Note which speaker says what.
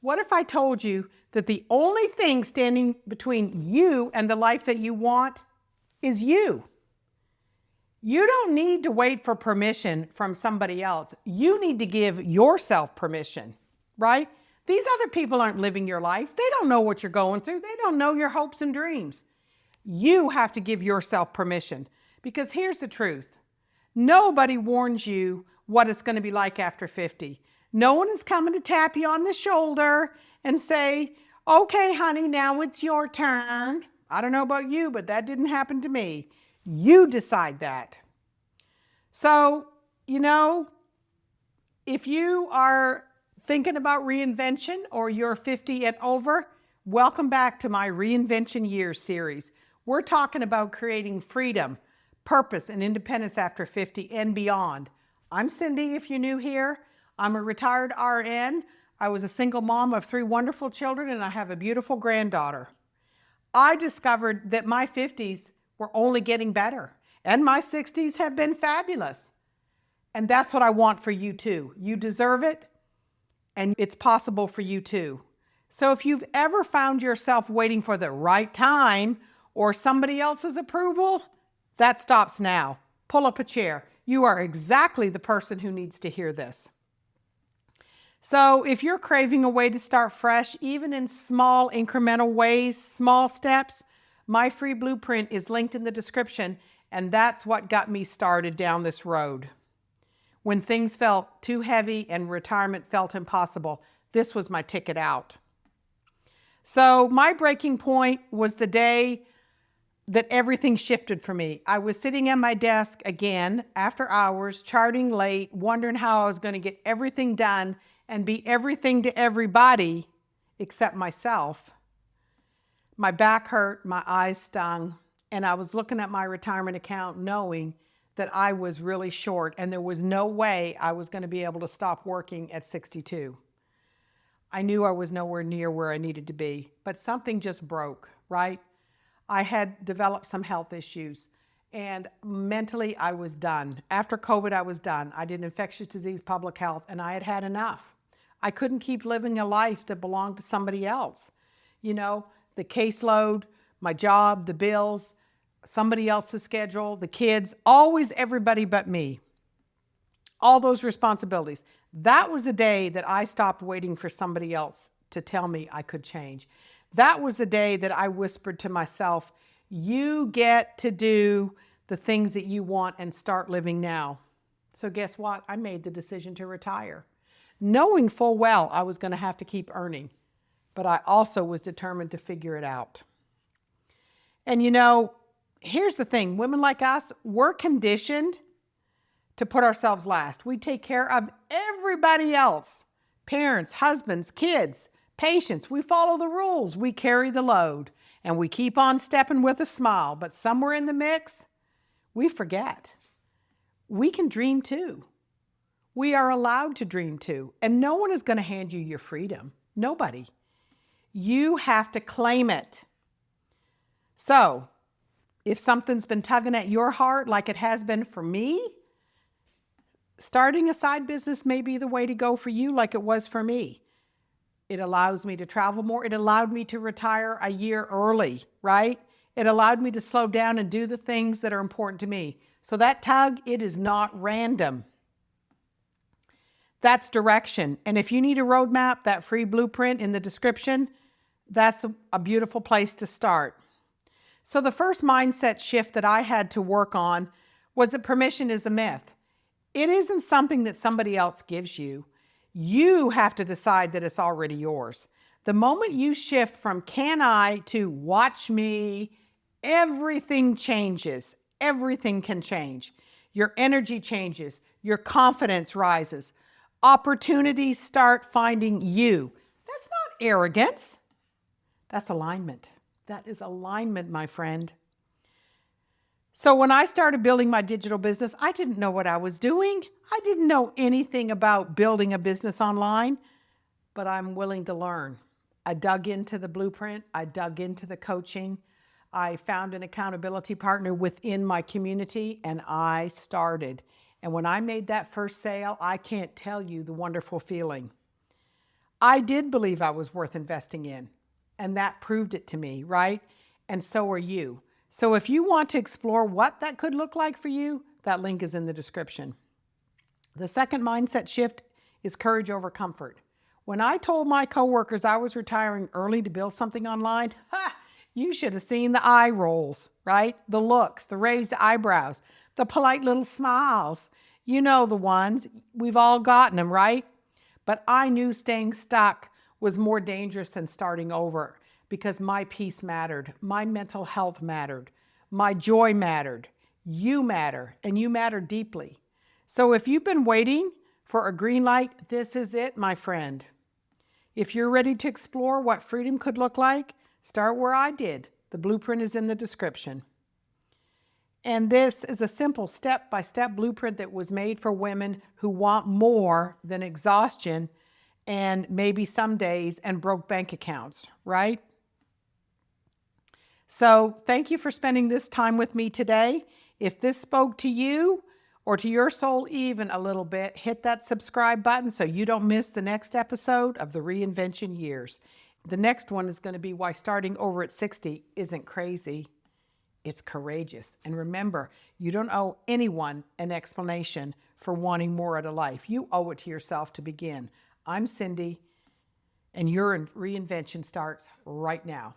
Speaker 1: What if I told you that the only thing standing between you and the life that you want is you? You don't need to wait for permission from somebody else. You need to give yourself permission, right? These other people aren't living your life. They don't know what you're going through. They don't know your hopes and dreams. You have to give yourself permission, because here's the truth. Nobody warns you what it's going to be like after 50. No one is coming to tap you on the shoulder and say, okay, honey, now it's your turn. I don't know about you, but that didn't happen to me. You decide that. So, if you are thinking about reinvention or you're 50 and over, welcome back to my Reinvention Years series. We're talking about creating freedom, purpose, and independence after 50 and beyond. I'm Cindy, if you're new here. I'm a retired RN. I was a single mom of 3 wonderful children, and I have a beautiful granddaughter. I discovered that my 50s were only getting better, and my 60s have been fabulous. And that's what I want for you too. You deserve it, and it's possible for you too. So if you've ever found yourself waiting for the right time or somebody else's approval, that stops now. Pull up a chair. You are exactly the person who needs to hear this. So if you're craving a way to start fresh, even in small incremental ways, small steps, my free blueprint is linked in the description, and that's what got me started down this road. When things felt too heavy and retirement felt impossible, this was my ticket out. So my breaking point was the day that everything shifted for me. I was sitting at my desk again after hours, charting late, wondering how I was going to get everything done and be everything to everybody except myself. My back hurt, my eyes stung, and I was looking at my retirement account knowing that I was really short and there was no way I was going to be able to stop working at 62. I knew I was nowhere near where I needed to be, but something just broke, right? I had developed some health issues, and mentally I was done. After COVID, I was done. I did infectious disease, public health, and I had had enough. I couldn't keep living a life that belonged to somebody else. The caseload, my job, the bills, somebody else's schedule, the kids, always everybody but me. All those responsibilities. That was the day that I stopped waiting for somebody else to tell me I could change. That was the day that I whispered to myself, you get to do the things that you want and start living now. So guess what? I made the decision to retire, knowing full well I was going to have to keep earning, but I also was determined to figure it out. And here's the thing, women like us, we're conditioned to put ourselves last. We take care of everybody else, parents, husbands, kids, patients. We follow the rules, we carry the load, and we keep on stepping with a smile. But somewhere in the mix, we forget. We can dream too. We are allowed to dream too. And no one is going to hand you your freedom. Nobody. You have to claim it. So, if something's been tugging at your heart like it has been for me, starting a side business may be the way to go for you like it was for me. It allows me to travel more. It allowed me to retire a year early, right? It allowed me to slow down and do the things that are important to me. So that tug, it is not random. That's direction. And if you need a roadmap, that free blueprint in the description, that's a beautiful place to start. So the first mindset shift that I had to work on was that permission is a myth. It isn't something that somebody else gives you. You have to decide that it's already yours. The moment you shift from can I to watch me, everything changes. Everything can change. Your energy changes. Your confidence rises. Opportunities start finding you. That's not arrogance. That's alignment. That is alignment, my friend. So when I started building my digital business, I didn't know what I was doing. I didn't know anything about building a business online, but I'm willing to learn. I dug into the blueprint. I dug into the coaching. I found an accountability partner within my community, and I started. And when I made that first sale, I can't tell you the wonderful feeling. I did believe I was worth investing in, and that proved it to me, right? And so are you. So if you want to explore what that could look like for you, that link is in the description. The second mindset shift is courage over comfort. When I told my coworkers I was retiring early to build something online, you should have seen the eye rolls, right? The looks, the raised eyebrows, the polite little smiles. You know the ones. We've all gotten them, right? But I knew staying stuck was more dangerous than starting over because my peace mattered, my mental health mattered, my joy mattered, you matter, and you matter deeply. So if you've been waiting for a green light, this is it, my friend. If you're ready to explore what freedom could look like, start where I did. The blueprint is in the description. And this is a simple step-by-step blueprint that was made for women who want more than exhaustion and maybe some days and broke bank accounts, right? So thank you for spending this time with me today. If this spoke to you or to your soul even a little bit, hit that subscribe button so you don't miss the next episode of the Reinvention Years. The next one is going to be why starting over at 60 isn't crazy. It's courageous. And remember, you don't owe anyone an explanation for wanting more out of life. You owe it to yourself to begin. I'm Cindy, and your reinvention starts right now.